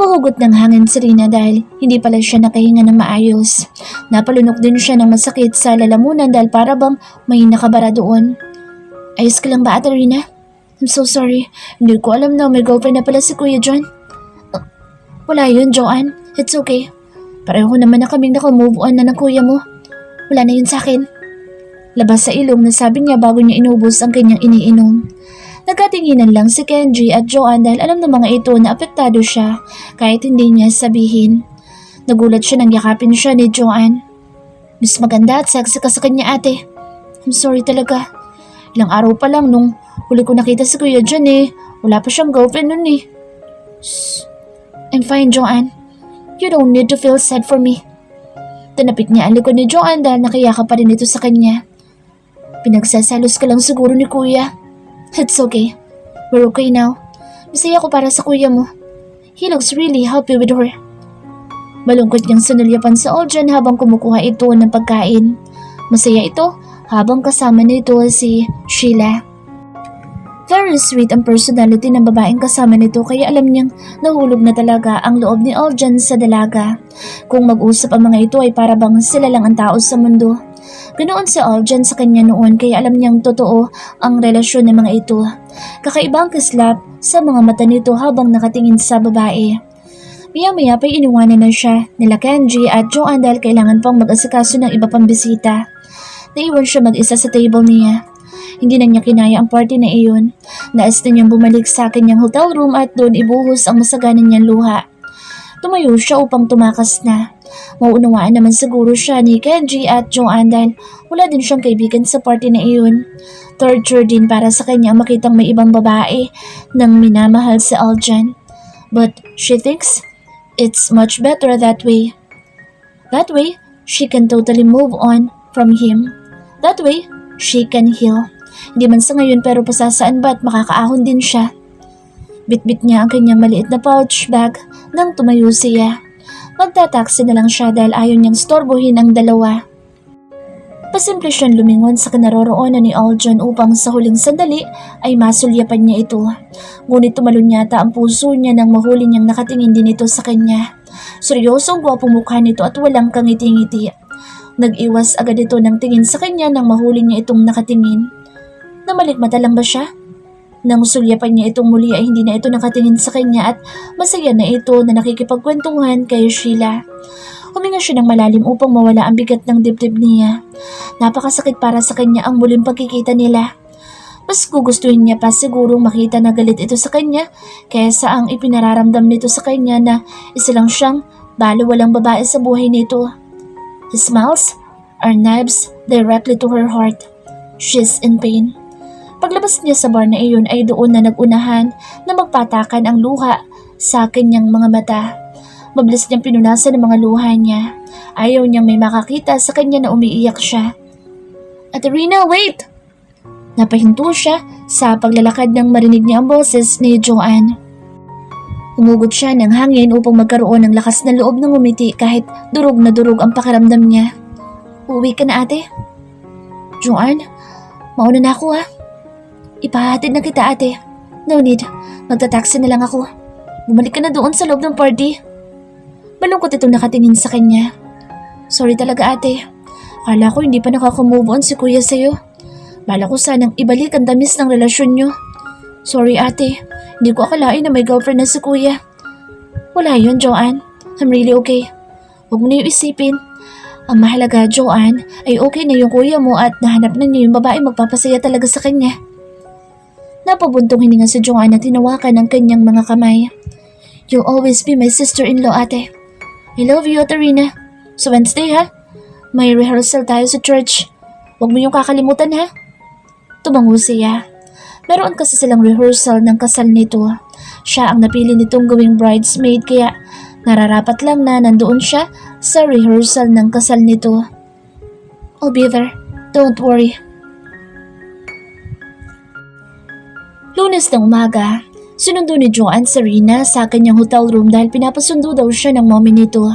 Napahugot ng hangin si Rina dahil hindi pala siya nakahinga ng maayos. Napalunok din siya ng masakit sa lalamunan dahil para bang may nakabara doon. Ayos ka lang ba, Ate Rina? I'm so sorry. Hindi ko alam na may girlfriend na pala si Kuya John. Wala yun, Joanne. It's okay. Pareho naman na kaming nakamove on na ng kuya mo. Wala na yun sa akin. Labas sa ilong na sabi niya bago niya inubos ang kanyang iniinom. Nagkatinginan lang si Kenji at Joanne dahil alam ng mga ito na apektado siya kahit hindi niya sabihin. Nagulat siya nang yakapin siya ni Joanne. Mas maganda at sexy ka sa kanya, ate. I'm sorry talaga. Ilang araw pa lang nung huli ko nakita si Kuya John wala pa siyang girlfriend nun Shh. I'm fine, Joanne. You don't need to feel sad for me. Tinapik niya ang likod ni Joanne dahil nakayakap pa rin ito sa kanya. Pinagsasalos ka lang siguro ni Kuya. It's okay. We're okay now. Masaya ko para sa kuya mo. He looks really happy with her. Malungkot niyang sinulyapan sa Audrey habang kumukuha ito ng pagkain. Masaya ito habang kasama nito si Sheila. Very sweet ang personality ng babaeng kasama nito kaya alam niyang nahulog na talaga ang loob ni Audrey sa dalaga. Kung mag-usap ang mga ito ay para bang sila lang ang tao sa mundo. Ganoon si Audrey sa kanya noon kaya alam niyang totoo ang relasyon ng mga ito. Kakaibang kislap sa mga mata nito habang nakatingin sa babae. Maya-maya pa'y iniwanan na siya nila Kenji at Joanne dahil kailangan pang mag-asikaso ng iba pang bisita. Naiwan siya mag-isa sa table niya. Hindi na niya kinaya ang party na iyon. Nais na niyang bumalik sa kanyang hotel room at doon ibuhos ang masaganan niyang luha. Tumayo siya upang tumakas na. Mauunawaan naman siguro siya ni Kenji at Joanne dahil wala din siyang kaibigan sa party na iyon. Torture din para sa kanya makitang may ibang babae nang minamahal si Aljan. But she thinks it's much better that way. That way, she can totally move on from him. That way, she can heal. Hindi man sa ngayon pero pasasaan ba't makakaahon din siya. Bitbit niya ang kanyang maliit na pouch bag nang tumayo siya. Magtataksi na lang siya dahil ayaw niyang storbohin ang dalawa. Pasimple siyang lumingon sa kinaroroonan ni Aljan upang sa huling sandali ay masulyapan niya ito. Ngunit tumalon yata ang puso niya nang mahuli niyang nakatingin din ito sa kanya. Seryosong gwapong mukha nito at walang kangiti-ngiti. Nag-iwas agad ito ng tingin sa kanya nang mahuli niya itong nakatingin. Namalikmata lang ba siya? Nang sulyapan niya itong muli ay hindi na ito nakatingin sa kanya at masaya na ito na nakikipagkwentuhan kay Sheila. Huminga siya ng malalim upang mawala ang bigat ng dibdib niya. Napakasakit para sa kanya ang muling pagkikita nila. Mas gugustuhin niya pa sigurong makita na galit ito sa kanya kaysa ang ipinararamdam nito sa kanya na isa lang siyang baliwalang babae sa buhay nito. His smiles are knives directly to her heart. She's in pain. Paglabas niya sa bar na iyon ay doon na nagunahan na magpatakan ang luha sa kanyang mga mata. Mabilis niyang pinunasan ang mga luha niya. Ayaw niyang may makakita sa kanya na umiiyak siya. Ate Rina, wait! Napahinto siya sa paglalakad nang marinig niya ang boses ni Joanne. Humugot siya ng hangin upang magkaroon ng lakas na loob ng umiti kahit durog na durog ang pakiramdam niya. Uuwi ka na, ate? Joanne, mauna na ako ha. Ipahatid na kita, ate. No need. Magta-taxi na lang ako. Bumalik ka na doon sa loob ng party. Malungkot itong nakatingin sa kanya. Sorry talaga, ate. Akala ko hindi pa nakaka-move on si kuya sa'yo. Bala ko sanang ibalik ang tamis ng relasyon nyo. Sorry, ate. Hindi ko akalain na may girlfriend na si kuya. Wala yun, Joanne. I'm really okay. Huwag mo na yung isipin. Ang mahalaga, Joanne, ay okay na yung kuya mo at nahanap na niya yung babae magpapasaya talaga sa kanya. Napabuntong hininga si Joanne at tinawakan ang kanyang mga kamay. You'll always be my sister-in-law, ate. I love you, Ate Rina. So Wednesday, ha? May rehearsal tayo sa church. Huwag mo yung kakalimutan, ha? Tumango siya. Meron kasi silang rehearsal ng kasal nito. Siya ang napili nitong gawing bridesmaid kaya nararapat lang na nandoon siya sa rehearsal ng kasal nito. I'll be there. Don't worry. Lunes ng umaga, Sinundo ni Joanne si Rina sa kanyang hotel room dahil pinapasundo daw siya ng mommy nito.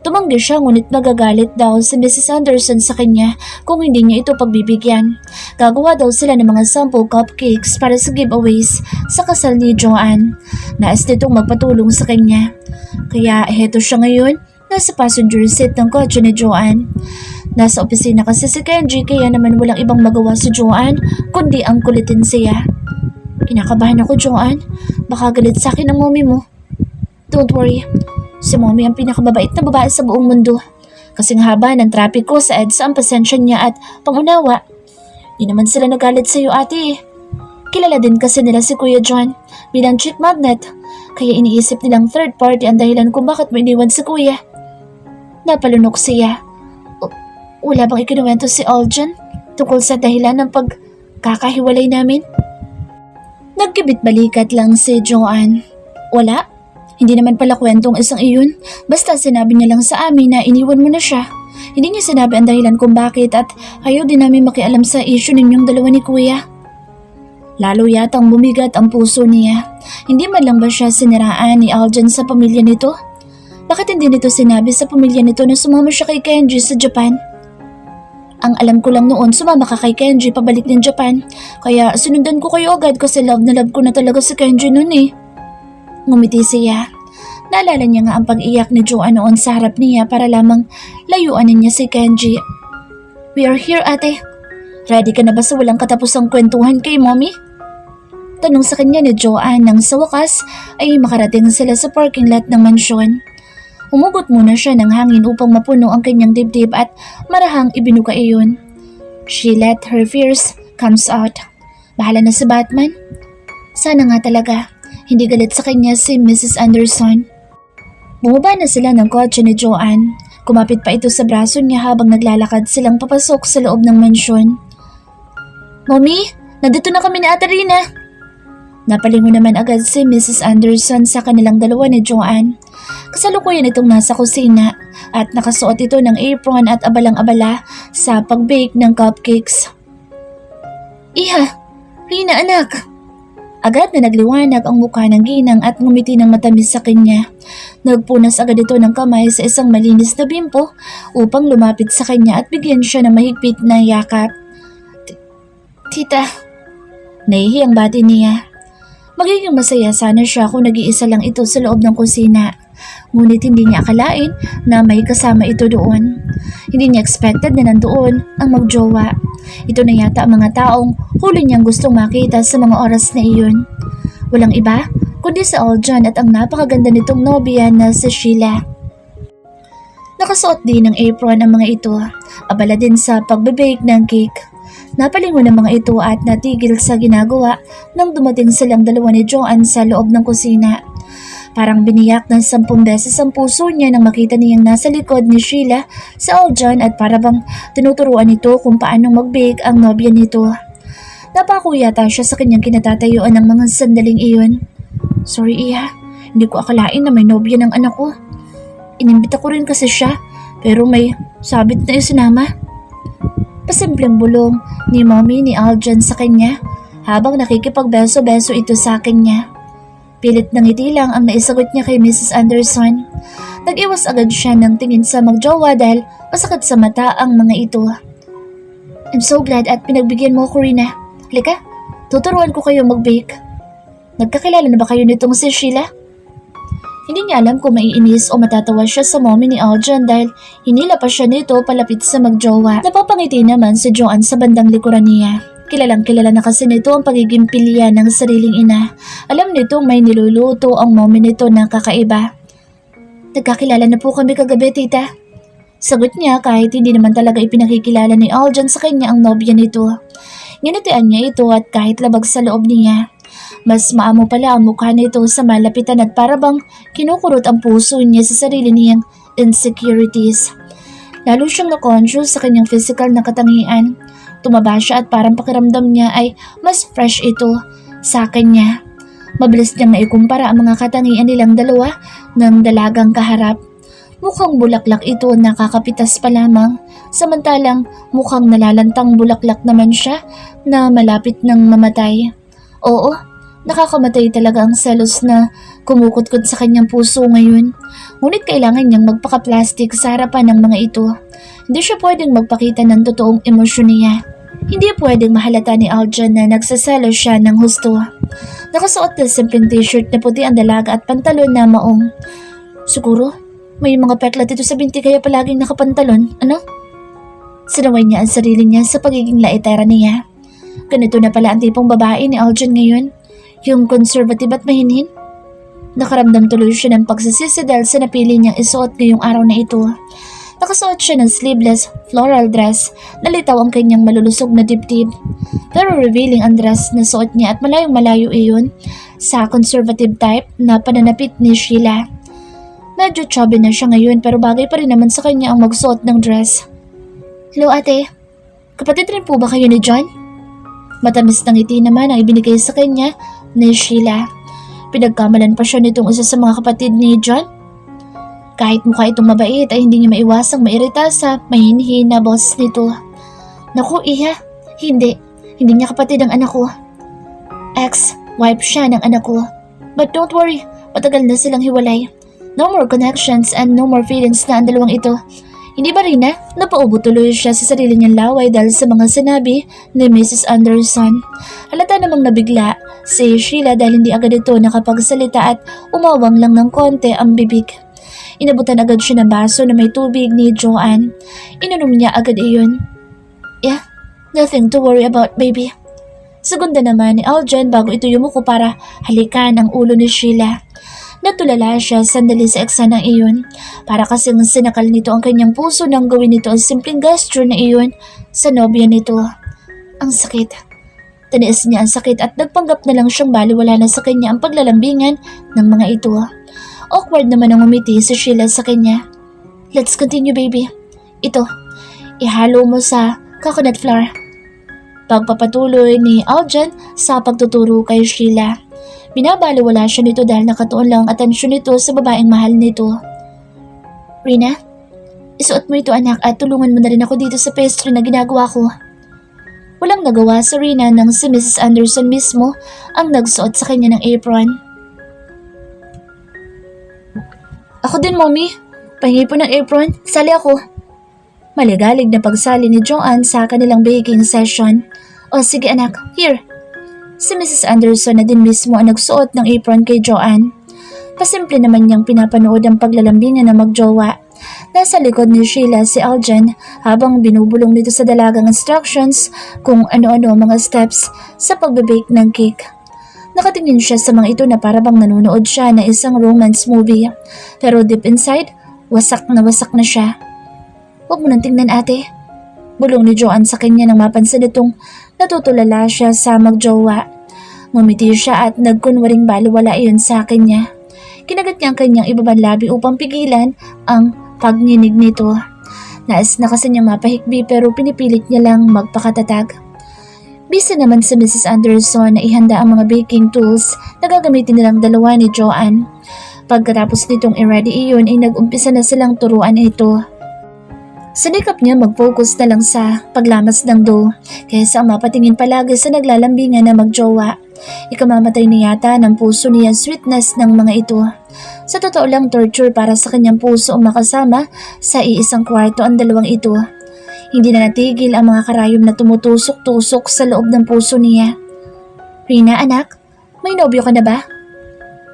Tumanggi siya ngunit magagalit daw si Mrs. Anderson sa kanya kung hindi niya ito pagbibigyan. Gagawa daw sila ng mga sample cupcakes para sa giveaways sa kasal ni Joanne. Nais nitong magpatulong sa kanya. Kaya heto siya ngayon, nasa passenger seat ng kotse ni Joanne. Nasa opisina kasi si Kenji kaya naman walang ibang magawa si Joanne kundi ang kulitin siya. Kinakabahan ako, Joanne. Baka galit sa akin ang mommy mo. Don't worry. Si mommy ang pinakamabait na babae sa buong mundo. Kasing haba ng trapiko sa EDSA ang pasensya niya at pangunawa. Di naman sila nagalit sa iyo, ate. Kilala din kasi nila si Kuya John bilang chick magnet. Kaya iniisip nilang third party ang dahilan kung bakit mo iniwan si Kuya. Napalunok siya. Wala bang ikinuwento si Aljan tungkol sa dahilan ng pagkakahiwalay namin? Nagkibit balikat lang si Joanne. Wala. Hindi naman pala kwentong isang iyon. Basta sinabi niya lang sa amin na iniwan mo na siya. Hindi niya sinabi ang dahilan kung bakit at ayaw din namin makialam sa issue ninyong dalawa ni Kuya. Lalo yatang bumigat ang puso niya. Hindi man lang ba siya siniraan ni Aljan sa pamilya nito? Bakit hindi nito sinabi sa pamilya nito na sumama siya kay Kenji sa Japan? Ang alam ko lang noon, sumama ka kay Kenji pabalik ng Japan. Kaya sinundan ko kayo agad kasi love na love ko na talaga si Kenji noon eh. Ngumiti siya. Naalala niya nga ang pag-iyak ni Joanne noon sa harap niya para lamang layuanin niya si Kenji. We are here, ate. Ready ka na ba sa walang katapusang kwentuhan kay mommy? Tanong sa kanya ni Joanne nang sa wakas ay makarating sila sa parking lot ng mansyon. Humugot muna siya ng hangin upang mapuno ang kanyang dibdib at marahang ibinuka iyon. She let her fears comes out. Bahala na si Batman. Sana nga talaga, hindi galit sa kanya si Mrs. Anderson. Bumaba na sila ng kotse ni Joanne. Kumapit pa ito sa braso niya habang naglalakad silang papasok sa loob ng mansyon. Mommy, nandito na kami ni Ate Rina. Napalingon naman agad si Mrs. Anderson sa kanilang dalawa ni Joanne. Kasalukuyan itong nasa kusina at nakasuot ito ng apron at abalang-abala sa pag-bake ng cupcakes. Iha, Rina anak! Agad na nagliwanag ang mukha ng ginang at ngumiti ng matamis sa kanya. Nagpunas agad ito ng kamay sa isang malinis na bimpo upang lumapit sa kanya at bigyan siya ng mahigpit na yakap. Tita, nahihiyang bati niya. Magiging masaya sana siya kung nag-iisa lang ito sa loob ng kusina. Ngunit hindi niya akalain na may kasama ito doon. Hindi niya expected na nandoon ang magjowa. Ito na yata ang mga taong huli niyang gustong makita sa mga oras na iyon. Walang iba kundi si Aljan at ang napakaganda nitong nobya na si Sheila. Nakasuot din ng apron ang mga ito. Abala din sa pagbe-bake ng cake. Napalingon ang mga ito at natigil sa ginagawa nang dumating silang dalawa ni Joanne sa loob ng kusina. Parang biniyak ng 10 beses ang puso niya nang makita niyang nasa likod ni Sheila sa Aljan at parabang tinuturuan nito kung paano mag-bake ang nobya nito. Napako yata siya sa kanyang kinatatayuan ng mga sandaling iyon. Sorry Iha, hindi ko akalain na may nobya ng anak ko. Inimbita ko rin kasi siya pero may sabit na isinama. Pasimpleng bulong ni mommy ni Aljan sa kanya habang nakikipagbeso-beso ito sa akin niya. Pilit ng ngiti lang ang naisagot niya kay Mrs. Anderson. Nag-iwas agad siya ng tingin sa magjowa dahil masakit sa mata ang mga ito. I'm so glad at pinagbigyan mo ako, Rina. Halika, tuturuan ko kayo mag-bake. Nagkakilala na ba kayo nitong si Sheila? Hindi niya alam kung maiinis o matatawa siya sa mommy ni Aljan dahil hinila pa siya nito palapit sa magjowa. Napapangiti naman si Joanne sa bandang likuran niya. Kilalang kilala na kasi nito ang pagiging pilya ng sariling ina. Alam nitong may niluluto ang mommy nito na kakaiba. Nagkakilala na po kami kagabi, tita. Sagot niya kahit hindi naman talaga ipinakikilala ni Aljan sa kanya ang nobya nito. Nginitian niya ito at kahit labag sa loob niya. Mas maamo pala ang mukha nito sa malapitan at parabang kinukurot ang puso niya sa sarili niyang insecurities. Lalo siyang na-conscious sa kanyang physical na katangian. Tumaba siya at parang pakiramdam niya ay mas fresh ito sa kanya. Mabilis niyang naikumpara ang mga katangian nilang dalawa ng dalagang kaharap. Mukhang bulaklak ito na kakapitas pa lamang, samantalang mukhang nalalantang bulaklak naman siya na malapit ng mamatay. Oo, Nakakamatay talaga ang selos na kumukutkot sa kanyang puso ngayon. Ngunit kailangan niyang magpaka-plastic sa harapan ng mga ito. Hindi siya pwedeng magpakita ng totoong emosyon niya. Hindi pwedeng mahalata ni Aljan na nagsaselos siya ng husto. Nakasuot na simpleng t-shirt na puti ang dalaga at pantalon na maong. Siguro, may mga peklat dito sa binti kaya palaging nakapantalon, ano? Sinaway niya ang sarili niya sa pagiging laitera niya. Ganito na pala ang tipong babae ni Aljan ngayon. Yung conservative at mahinhin. Nakaramdam tuloy siya ng pagsisisi dahil sa napili niyang isuot ngayong araw na ito. Nakasuot siya ng sleeveless floral dress na litaw ang kanyang malulusog na dibdib. Pero revealing ang dress na suot niya at malayong malayo iyon sa conservative type na pananapit ni Sheila. Medyo chubby na siya ngayon pero bagay pa rin naman sa kanya ang magsuot ng dress. Hello ate, kapatid rin po ba kayo ni John? Matamis na ngiti naman ang ibinigay sa kanya ni Sheila. Pinagkamalan pa siya nitong isa sa mga kapatid ni John. Kahit mukha itong mabait ay hindi niya maiwasang mairita sa mahinhin na boss nito. Naku iha, hindi niya kapatid ang anak ko. Ex-wife siya ng anak ko. But don't worry, matagal na silang hiwalay. No more connections and no more feelings na ang dalawang ito. Hindi ba rin napaubo tuloy siya sa sarili niyang laway dahil sa mga sinabi ni Mrs. Anderson. Halata namang nabigla si Sheila dahil hindi agad ito nakapagsalita at umawang lang ng konti ang bibig. Inabutan agad siya ng baso na may tubig ni Joanne. Inunom niya agad iyon. Yeah, nothing to worry about baby. Segunda naman ni Aljan bago ito yumuko para halikan ang ulo ni Sheila. Natulala siya sandali sa eksanang iyon para kasing sinakal nito ang kanyang puso nang gawin nito ang simpleng gesture na iyon sa nobya nito. Ang sakit. Tiniis niya ang sakit at nagpanggap na lang siyang baliwala na sa kanya ang paglalambingan ng mga ito. Awkward naman ang umiti si Sheila sa kanya. Let's continue baby. Ito, ihalo mo sa coconut flour. Pagpapatuloy ni Aljan sa pagtuturo kay Sheila. Binabaliwala siya nito dahil nakatuon lang ang atensyon nito sa babaeng mahal nito. Rina, isuot mo ito anak at tulungan mo na rin ako dito sa pastry na ginagawa ko. Walang nagawa sa Rina nang si Mrs. Anderson mismo ang nagsuot sa kanya ng apron. Ako din mommy, pahingi po ng apron, sali ako. Maligalig na pagsali ni Joanne sa kanilang baking session. O sige anak, here. Si Mrs. Anderson na din mismo ang nagsuot ng apron kay Joanne. Pasimple naman niyang pinapanood ang paglalambingan ng magjowa. Nasa likod ni Sheila si Aljan habang binubulong nito sa dalagang instructions kung ano-ano mga steps sa pagbebake ng cake. Nakatingin siya sa mga ito na parabang nanonood siya na isang romance movie. Pero deep inside, wasak na siya. Huwag mo nang tingnan ate. Bulong ni Joanne sa kanya nang mapansin itong natutulala siya sa magjowa. Ngumiti siya at nagkunwaring baliwala iyon sa kanya. Kinagat niya ang kanyang ibabang labi upang pigilan ang pagninig nito. Nais na kasi niyang mapahikbi pero pinipilit niya lang magpakatatag. Busy naman si Mrs. Anderson na ihanda ang mga baking tools na gagamitin nilang dalawa ni Joanne. Pagkatapos nitong i-ready iyon ay nag-umpisa na silang turuan ito. Sinikap niya mag-focus na lang sa paglamas ng dough kaysa ang mapatingin palagi sa naglalambingan na magjowa. Ikamamatay na yata ng puso niya ang sweetness ng mga ito. Sa totoo lang torture para sa kanyang puso ang makasama sa iisang kwarto ang dalawang ito. Hindi na natigil ang mga karayom na tumutusok-tusok sa loob ng puso niya. Rina anak, may nobyo ka na ba?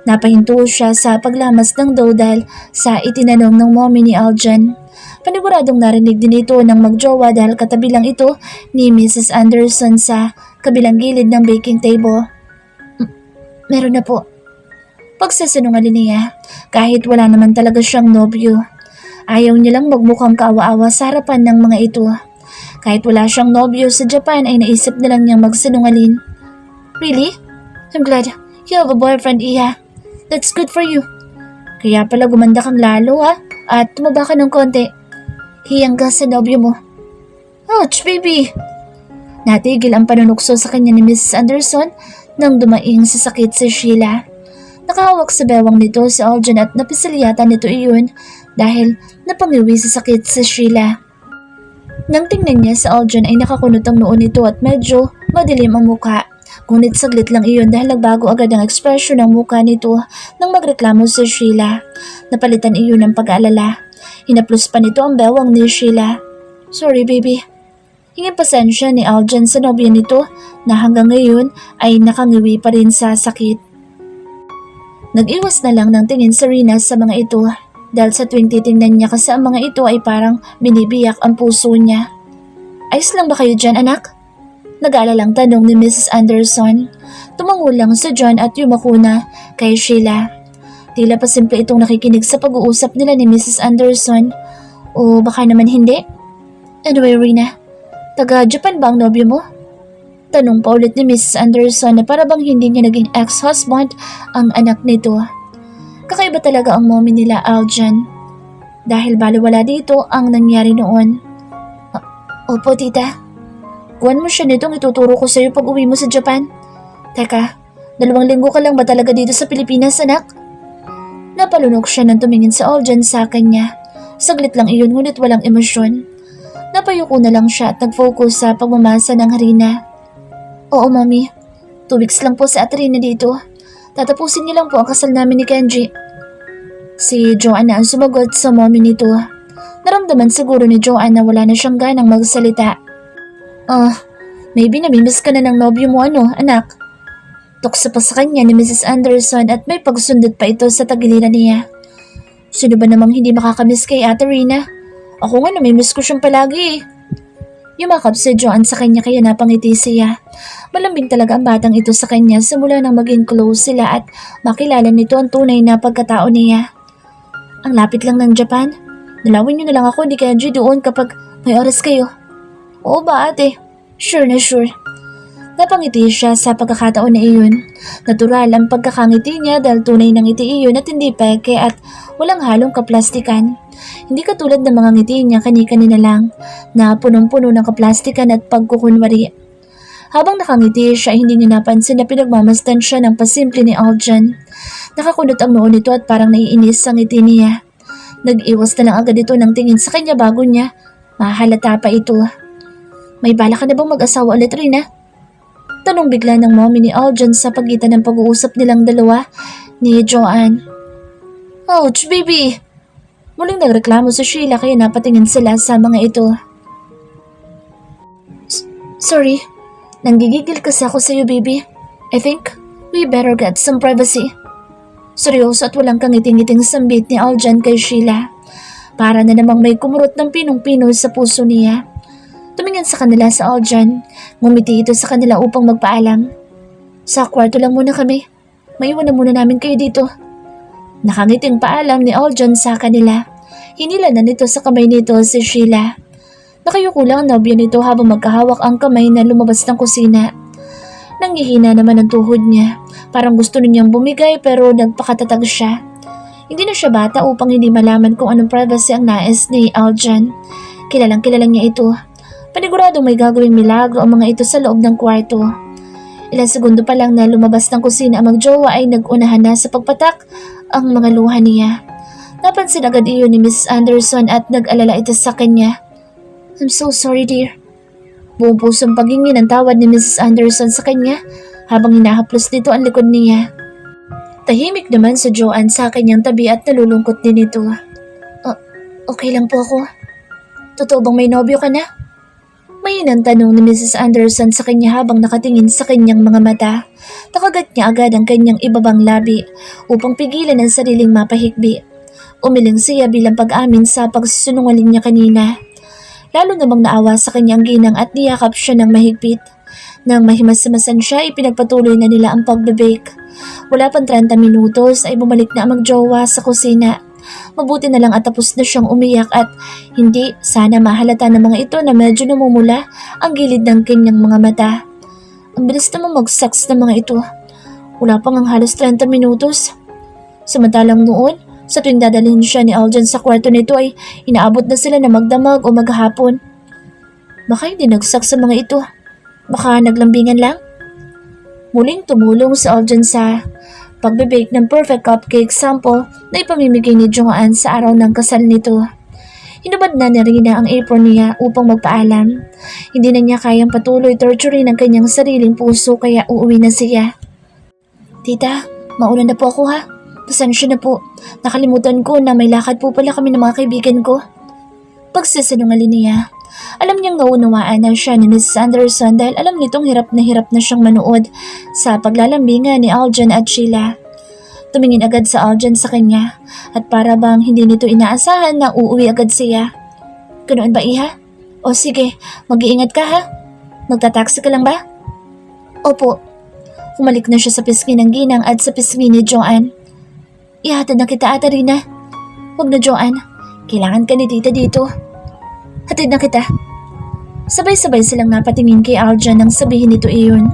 Napahinto siya sa paglamas ng dough dahil sa itinanong ng mommy ni Aljan. Paniguradong narinig din ito ng magjowa dahil katabi lang ito ni Mrs. Anderson sa kabilang gilid ng baking table. Meron na po. Pagsasinungaling niya, kahit wala naman talaga siyang nobyo. Ayaw niya lang magmukhang kaawa-awa sa harapan ng mga ito. Kahit wala siyang nobyo sa Japan ay naisip na lang niyang magsinungaling. Really? I'm glad you have a boyfriend, Iha. That's good for you. Kaya pala gumanda kang lalo at tumaba ka ng konti. Hiyang ka sa nobyo mo. Ouch, baby! Natigil ang panunukso sa kanya ni Mrs. Anderson nang dumaing sa sakit si Sheila. Nakahawak sa bewang nito si Aljan at napisilyatan nito iyon dahil napangiwi sa sakit si Sheila. Nang tingnan niya si Aljan ay nakakunot ang noo nito at medyo madilim ang mukha. Ngunit saglit lang iyon dahil nagbago agad ang ekspresyon ng mukha nito nang magreklamo si Sheila. Napalitan iyon ng pag-aalala. Hinaplos pa nito ang bewang ni Sheila. Sorry baby. Hinging pasensya ni Aljan sa nobya nito na hanggang ngayon ay nakangiwi pa rin sa sakit. Nag-iwas na lang ng tingin si Rina sa mga ito dahil sa tuwing titingnan niya kasi ang mga ito ay parang binibiyak ang puso niya. Ayos lang ba kayo dyan anak? Nag-aalalang tanong ni Mrs. Anderson. Tumango lang si John at yumako na kay Sheila. Tila pa simple itong nakikinig sa pag-uusap nila ni Mrs. Anderson. O baka naman hindi? Anyway Rina, taga Japan ba ang nobyo mo? Tanong pa ulit ni Mrs. Anderson na para bang hindi niya naging ex-husband ang anak nito. Kakaiba talaga ang mommy nila Aljan. Dahil baliwala dito ang nangyari noon. Opo tita. Kuwan mo siya nitong ituturo ko sa iyo pag uwi mo sa Japan. Teka, 2 linggo ka lang ba talaga dito sa Pilipinas anak? Napalunok siya nang tumingin sa Aljan sa kanya. Saglit lang iyon ngunit walang emosyon. Napayuko na lang siya at nag-focus sa pagmamasa ng harina. Oo, Mami. 2 weeks lang po sa Atrina dito. Tatapusin niyo lang po ang kasal namin ni Kenji. Si Joanna ang sumagot sa mommy nito. Naramdaman siguro ni Joanna na wala na siyang ganang magsalita. Maybe namimiss ka na ng nobyo mo anak? Tukso pa sa kanya ni Mrs. Anderson at may pagsundot pa ito sa tagiliran niya. Sino ba namang hindi makakamiss kay Ate Rina? Ako nga namimiss ko siyang palagi. Yumakap si Joanne sa kanya kaya napangiti siya. Malambing talaga ang batang ito sa kanya simula nang maging close sila at makilala nito ang tunay na pagkatao niya. Ang lapit lang ng Japan. Nalawin niyo na lang ako ni Kenji doon kapag may oras kayo. Oo ba ate? Sure na sure. Napangiti siya sa pagkakataon na iyon. Natural ang pagkakangiti niya dahil tunay ng ngiti iyon at hindi peke at walang halong kaplastikan. Hindi katulad ng mga ngiti niya kani-kanina lang na punong-puno ng kaplastikan at pagkukunwari. Habang nakangiti siya, hindi niya napansin na pinagmamasdan siya ng pasimple ni Aljan. Nakakunot ang noo nito at parang naiinis sa ngiti niya. Nag-iwas na lang agad ito ng tingin sa kanya bago niya mahalata pa ito. May bala ka na bang mag-asawa ulit, Rina? Tanong bigla ng mommy ni Aljan sa pagitan ng pag-uusap nilang dalawa ni Joanne. Ouch, baby! Muling nagreklamo si Sheila kaya napatingin sila sa mga ito. Sorry, nanggigigil kasi ako sa'yo, baby. I think we better get some privacy. Seryoso at walang kangiting-ngiting sambit ni Aljan kay Sheila. Para na namang may kumurot ng pinong-pino sa puso niya. Tumingin sa kanila sa Aljan. Ngumiti ito sa kanila upang magpaalam. Sa kwarto lang muna kami. Maiwan na muna namin kayo dito. Nakangiting paalam ni Aljan sa kanila. Hinila na nito sa kamay nito si Sheila. Nakayuko lang ang nobyo nito habang magkahawak ang kamay na lumabas ng kusina. Nanghihina naman ang tuhod niya. Parang gusto niyang bumigay pero nagpakatatag siya. Hindi na siya bata upang hindi malaman kung anong privacy ang nais ni Aljan. Kilalang kilala niya ito. Paniguradong may gagawing milagro ang mga ito sa loob ng kwarto. Ilang segundo pa lang na lumabas ng kusina ang magjowa ay nag-unahan na sa pagpatak ang mga luha niya. Napansin agad iyon ni Mrs. Anderson at nag-alala ito sa kanya. I'm so sorry dear. Buong pusong paghingi ng tawad ni Mrs. Anderson sa kanya habang hinahaplos nito ang likod niya. Tahimik naman si Joanne sa kanyang tabi at nalulungkot din ito. Okay lang po ako. Totoo bang may nobyo ka na? Mahinang tanong ni Mrs. Anderson sa kanya habang nakatingin sa kanyang mga mata. Nakagat niya agad ang kanyang ibabang labi upang pigilan ang sariling mapahikbi. Umiling siya bilang pag-amin sa pagsusunungaling niya kanina. Lalo namang naawa sa kanyang ginang at niyakap siya ng mahigpit. Nang mahimas-himasan siya, ipinagpatuloy na nila ang pagbe-bake. Wala pang 30 minutos ay bumalik na ang magjowa sa kusina. Mabuti na lang at tapos na siyang umiyak at hindi sana mahalata ng mga ito na medyo namumula ang gilid ng kanyang mga mata. Ang bilis naman mag-sex ng mga ito. Wala pang ang halos 30 minutos. Samantalang noon, sa tuwing dadalhin siya ni Aljan sa kwarto nito ay inaabot na sila na magdamag o maghapon. Baka hindi nag-sex sa mga ito. Baka naglambingan lang. Muling tumulong si Aljan sa pagbe-bake ng perfect cupcake sample na ipamimigay ni Joanne sa araw ng kasal nito. Hinubad na ni Rina ang apron niya upang magpaalam. Hindi na niya kayang patuloy torturin ang kanyang sariling puso kaya uuwi na siya. Tita, mauna na po ako ha. Pasensya na po. Nakalimutan ko na may lakad po pala kami ng mga kaibigan ko. Pagsisinungaling niya. Alam niyang naunawaan na siya ni Mrs. Anderson dahil alam nitong hirap na siyang manood sa paglalambingan ni Aljan at Sheila. Tumingin agad sa Aljan sa kanya at para bang hindi nito inaasahan na uuwi agad siya. Ganoon ba iha? O sige, mag-iingat ka ha? Magta-taxi ka lang ba? Opo. Humalik na siya sa pisngi ng ginang at sa pisngi ni Joanne. Ihatid na kita Ate Rina. Huwag na Joanne, kailangan ka ni tita dito. Hatid na kita. Sabay-sabay silang napatingin kay Aljan nang sabihin nito iyon.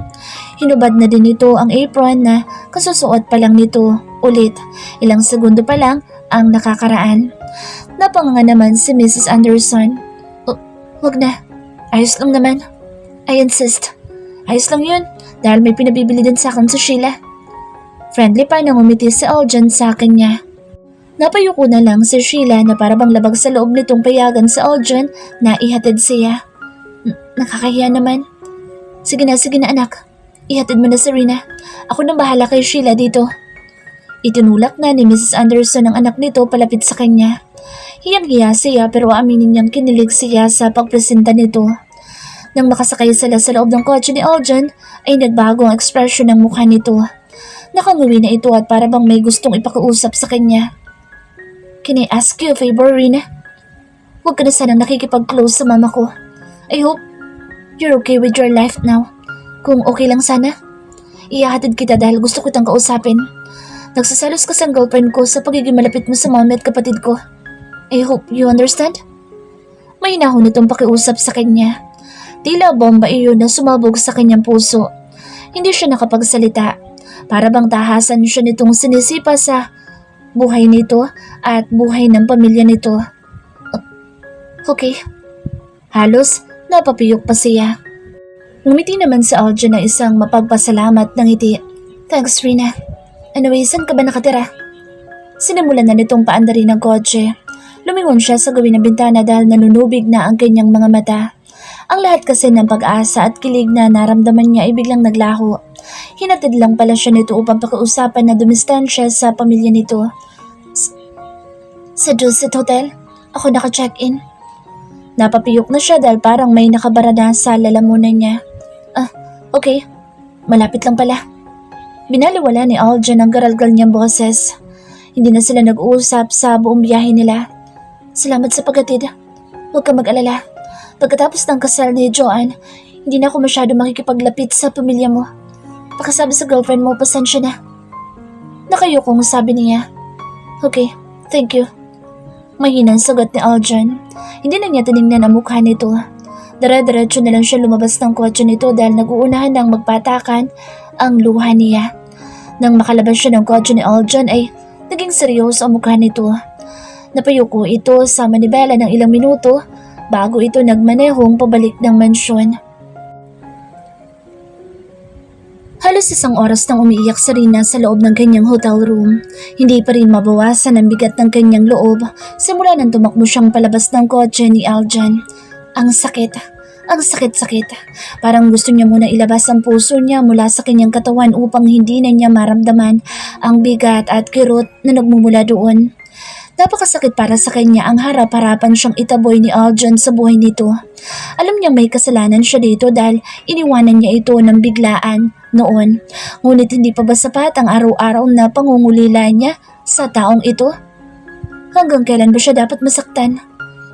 Hinubad na din nito ang apron na kasusuot pa lang nito ulit. Ilang segundo pa lang ang nakakaraan. Napanganga naman si Mrs. Anderson. Wag na. Ayos lang naman. I insist. Ayos lang yun dahil may pinabibili din sa akin sa Sheila. Friendly pa nang umiti si Aljan sa akin niya. Napayuko na lang si Sheila na para bang labag sa loob nitong payagan sa Aljan na ihatid siya. Nakakahiya naman. Sige na anak. Ihatid mo na si Rina. Ako nang bahala kay Sheila dito. Itinulak na ni Mrs. Anderson ang anak nito palapit sa kanya. Hiyang-hiya siya pero aminin niyang kinilig siya sa pagpresenta nito. Nang makasakay sila sa loob ng kotse ni Aljan ay nagbago ang ekspresyon ng mukha nito. Nakanguwi na ito at para bang may gustong ipakausap sa kanya. Can I ask you a favor, Rina? Huwag ka na sanang nakikipag-close sa mama ko. I hope you're okay with your life now. Kung okay lang sana, ihahatid kita dahil gusto kitang kausapin. Nagsasalos ka sa girlfriend ko sa pagiging malapit mo sa mami at kapatid ko. I hope you understand? May hinahon itong pakiusap sa kanya. Tila bomba iyon na sumabog sa kanyang puso. Hindi siya nakapagsalita. Para bang tahasan siya nitong sinisipa sa buhay nito at buhay ng pamilya nito. Okay. Halos napapiyok pa siya. Ngumiti naman si Aljan na isang mapagpasalamat ng ngiti. Thanks, Rina. Anyway, saan ka ba nakatira? Sinimulan na nitong paandarin ng kotse. Lumingon siya sa gawin ng bintana dahil nanunubig na ang kanyang mga mata. Ang lahat kasi ng pag-asa at kilig na naramdaman niya ay biglang naglaho. Hinatid lang pala siya nito upang pakiusapan na dumistansya sa pamilya nito. Sa Dulcet Hotel, ako naka-check-in. Napapiyok na siya dahil parang may nakabara na sa lalamunan niya. Okay. Malapit lang pala. Binaliwala ni Aljan ang garalgal niyang boses. Hindi na sila nag-uusap sa buong biyahe nila. Salamat sa paghatid. Huwag ka mag-alala. Pagkatapos ng kasal ni Joanne, hindi na ako masyado makikipaglapit sa pamilya mo. Pakasabi sa girlfriend mo, pasensya na. Nakayukong sabi niya. Okay, thank you. Mahinang sagot ni Aljan. Hindi na niya tinignan ang mukha nito. Dara-diretso na lang siya lumabas ng kotse nito dahil nag-uunahan ng magpatakan ang luha niya. Nang makalabas siya ng kotse ni Aljan ay naging seryoso ang mukha nito. Napayuko ito sa manibela ng ilang minuto bago ito nagmanehong pabalik ng mansyon. Halos 1 oras nang umiiyak si Rina sa loob ng kanyang hotel room. Hindi pa rin mabawasan ang bigat ng kanyang loob simula nang tumakbo siyang palabas ng kotse ni Aljan. Ang sakit. Ang sakit-sakit. Parang gusto niya muna ilabas ang puso niya mula sa kanyang katawan upang hindi na niya maramdaman ang bigat at kirot na nagmumula doon. Napakasakit para sa kanya ang harap-harapan siyang itaboy ni Aljan sa buhay nito. Alam niyang may kasalanan siya dito dahil iniwanan niya ito ng biglaan noon. Ngunit hindi pa ba sapat ang araw-araw na pangungulila niya sa taong ito? Hanggang kailan ba siya dapat masaktan?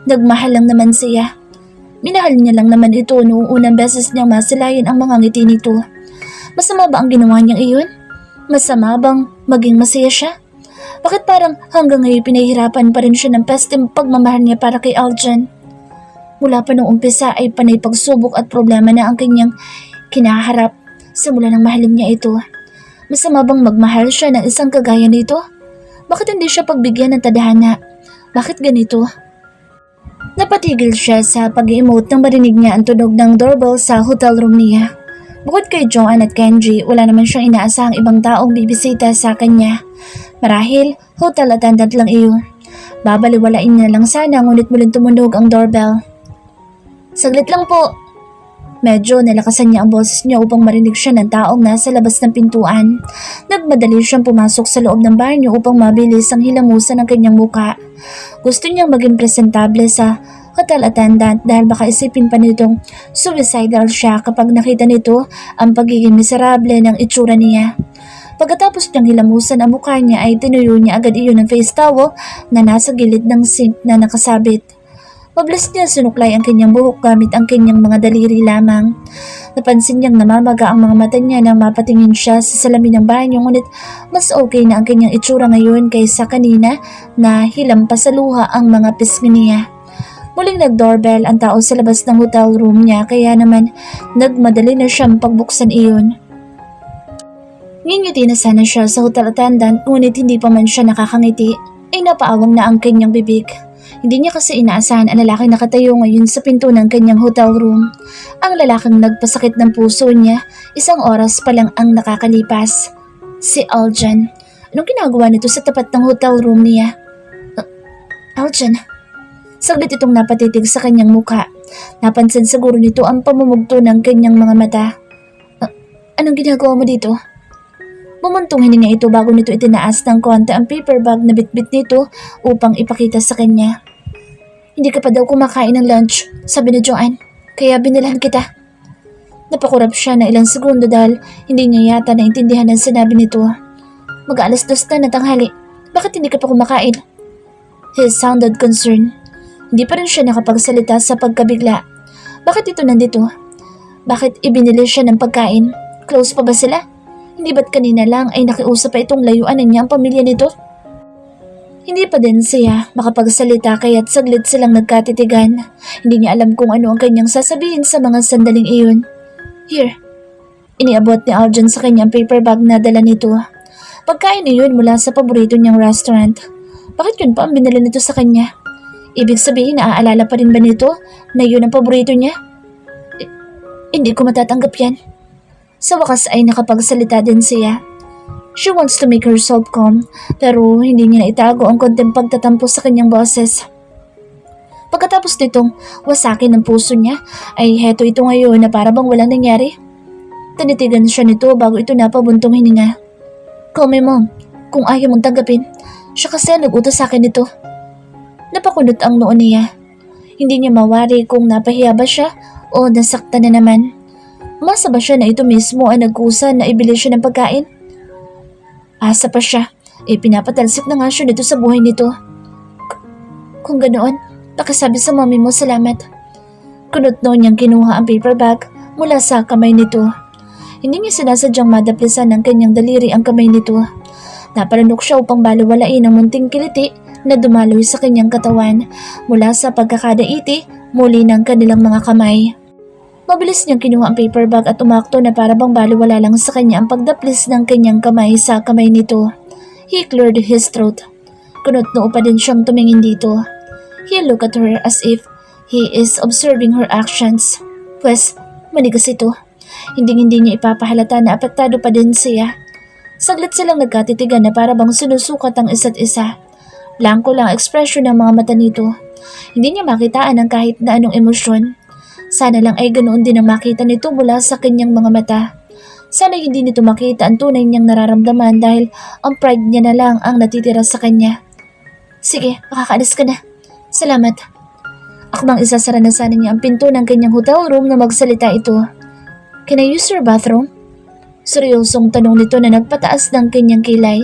Nagmahal lang naman siya. Minahal niya lang naman ito noong unang beses niyang masilayan ang mga ngiti nito. Masama ba ang ginawa niyang iyon? Masama bang maging masaya siya? Bakit parang hanggang ngayon pinahihirapan pa rin siya ng pestim pagmamahal niya para kay Aljan? Mula pa noong umpisa ay panay pagsubok at problema na ang kanyang kinaharap simula nang mahalin niya ito. Masama bang magmahal siya ng isang kagaya nito? Bakit hindi siya pagbigyan ng tadhana? Bakit ganito? Napatigil siya sa pag-emote nang marinig niya ang tunog ng doorbell sa hotel room niya. Bukod kay Joanne at Kenji, wala naman siyang inaasahang ibang taong bibisita sa kanya. Marahil, hotel attendant lang iyon. Babaliwalain niya lang sana ngunit muling tumunog ang doorbell. Saglit lang po. Medyo nalakasan niya ang boses niya upang marinig siya ng taong nasa labas ng pintuan. Nagmadali siyang pumasok sa loob ng banyo upang mabilis ang hilamusan ng kanyang muka. Gusto niyang maging presentable sa hotel attendant dahil baka isipin pa nitong suicidal siya kapag nakita nito ang pagiging miserable ng itsura niya. Pagkatapos niyang hilamusan ang mukha niya ay tinuyo niya agad iyon ng face towel na nasa gilid ng sink na nakasabit. Mabilis niya sinuklay ang kanyang buhok gamit ang kanyang mga daliri lamang. Napansin niyang namamaga ang mga mata niya nang mapatingin siya sa salamin ng banyo, ngunit mas okay na ang kanyang itsura ngayon kaysa kanina na hilampas sa luha ang mga pisngi niya. Muling nag-doorbell ang tao sa labas ng hotel room niya, kaya naman nagmadali na siyang pagbuksan iyon. Ngingiti na sana siya sa hotel attendant, ngunit hindi pa man siya nakakangiti ay napaawang na ang kanyang bibig. Hindi niya kasi inaasahan ang lalaking nakatayo ngayon sa pinto ng kanyang hotel room. Ang lalaking nagpasakit ng puso niya, 1 oras pa lang ang nakakalipas. Si Aljan. Anong ginagawa nito sa tapat ng hotel room niya? Aljan. Saglit itong napatitig sa kanyang muka. Napansin siguro nito ang pamumugto ng kanyang mga mata. Anong ginagawa mo dito? Bumuntong hininga ito bago nito itinaas ng konti ang paper bag na bitbit nito upang ipakita sa kanya. Hindi ka pa daw kumakain ng lunch, sabi ni Joanne, kaya binilhan kita. Napakurap siya na ilang segundo dahil hindi niya yata naintindihan ang sinabi nito. Mag-alas-dos na ng tanghali, bakit hindi ka pa kumakain? He sounded concerned. Hindi pa rin siya nakapagsalita sa pagkabigla. Bakit ito nandito? Bakit ibinili siya ng pagkain? Close pa ba sila? Hindi ba't kanina lang ay nakiusap pa itong layuan niya ang pamilya nito? Hindi pa din siya makapagsalita kaya't saglit silang nagkatitigan. Hindi niya alam kung ano ang kanyang sasabihin sa mga sandaling iyon. Here. Iniabot ni Aljan sa kanyang paper bag na dala nito. Pagkain iyon mula sa paborito niyang restaurant. Bakit yun pa ang binili nito sa kanya? Ibig sabihin naaalala pa rin ba nito na yun ang paborito niya? Hindi ko matatanggap yan. Sa wakas ay nakapagsalita din siya. She wants to make herself calm, pero hindi niya naitago ang konting pagtatampo sa kanyang boses. Pagkatapos nitong wasakin ng puso niya, ay heto ito ngayon na para bang walang nangyari. Tinitigan siya nito bago ito napabuntong hininga. Call me mom, kung ayaw mong tanggapin, siya kasi nag-utos sa akin nito. Napakunot ang noo niya. Hindi niya mawari kung napahiya ba siya o nasaktan na naman. Umasa ba siya na ito mismo ang nagkusa na ibili siya ng pagkain? Asa pa siya, pinapatalsik na nga siya nito sa buhay nito. Kung ganoon, pakisabi sa mami mo salamat. Kunot noon niyang kinuha ang paper bag mula sa kamay nito. Hindi niya sinasadyang madaplisan ng kanyang daliri ang kamay nito. Napalanok siya upang baliwalain ang munting kiliti na dumaloy sa kanyang katawan mula sa pagkakadaiti muli ng kanilang mga kamay. Mabilis niyang kinuha ang paper bag at umakto na para bang baliwala lang sa kanya ang pagdaplis ng kanyang kamay sa kamay nito. He cleared his throat. Kunot-noo pa din siyang tumingin dito. He looked at her as if he is observing her actions. Pwes, manigas ito. Hindi niya ipapahalata na apektado pa din siya. Saglit silang nagkatitigan na para bang sinusukat ang isa't isa. Blanko lang ang ekspresyon ng mga mata nito. Hindi niya makitaan ang kahit na anong emosyon. Sana lang ay ganoon din ang makita nito mula sa kanyang mga mata. Sana hindi nito makita ang tunay niyang nararamdaman dahil ang pride niya na lang ang natitira sa kanya. Sige, makakaalis ka na. Salamat. Ako bang isasara na sana niya ang pinto ng kanyang hotel room na magsalita ito. Can I use your bathroom? Seryosong tanong nito na nagpataas ng kanyang kilay.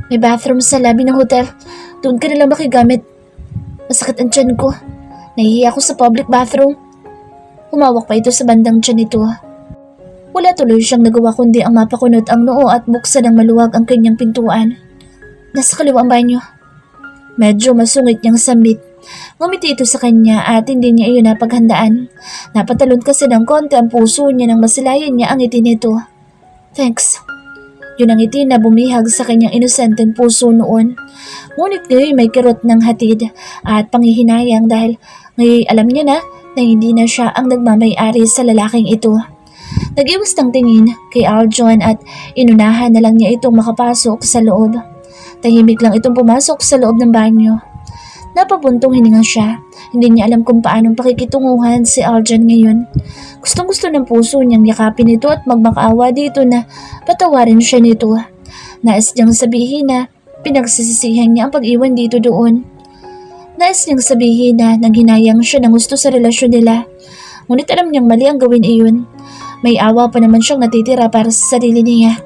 May bathroom sa lobby ng hotel. Doon ka nalang makigamit. Masakit ang tiyan ko. Nahihiya ako sa public bathroom. Humawak pa ito sa bandang tiyan nito. Wala tuloy siyang nagawa kundi ang mapakunot ang noo at buksan ng maluwag ang kanyang pintuan. Nasa kaliwa ang banyo. Medyo masungit niyang sambit. Ngumiti ito sa kanya at hindi niya iyon napaghandaan. Napatalon kasi ng konti ang puso niya nang masilayan niya ang ngiti nito. Thanks. Yun ang ngiti na bumihag sa kanyang inosenteng puso noon. Ngunit ngayon may kirot ng hatid at panghihinayang dahil ngayon alam niya na hindi na siya ang nagmamay-ari sa lalaking ito. Nag-iwas ng tingin kay Aljon at inunahan na lang niya itong makapasok sa loob. Tahimik lang itong pumasok sa loob ng banyo. Napabuntong hininga siya. Hindi niya alam kung paanong pakikitunguhan si Aljan ngayon. Gustong gusto ng puso niyang yakapin ito at magmakaawa dito na patawarin siya nito. Nais niyang sabihin na pinagsisisihan niya ang pag-iwan dito doon. Nais niyang sabihin na nanghinayang siya ng gusto sa relasyon nila. Ngunit alam niyang mali ang gawin iyon. May awa pa naman siyang natitira para sa sarili niya.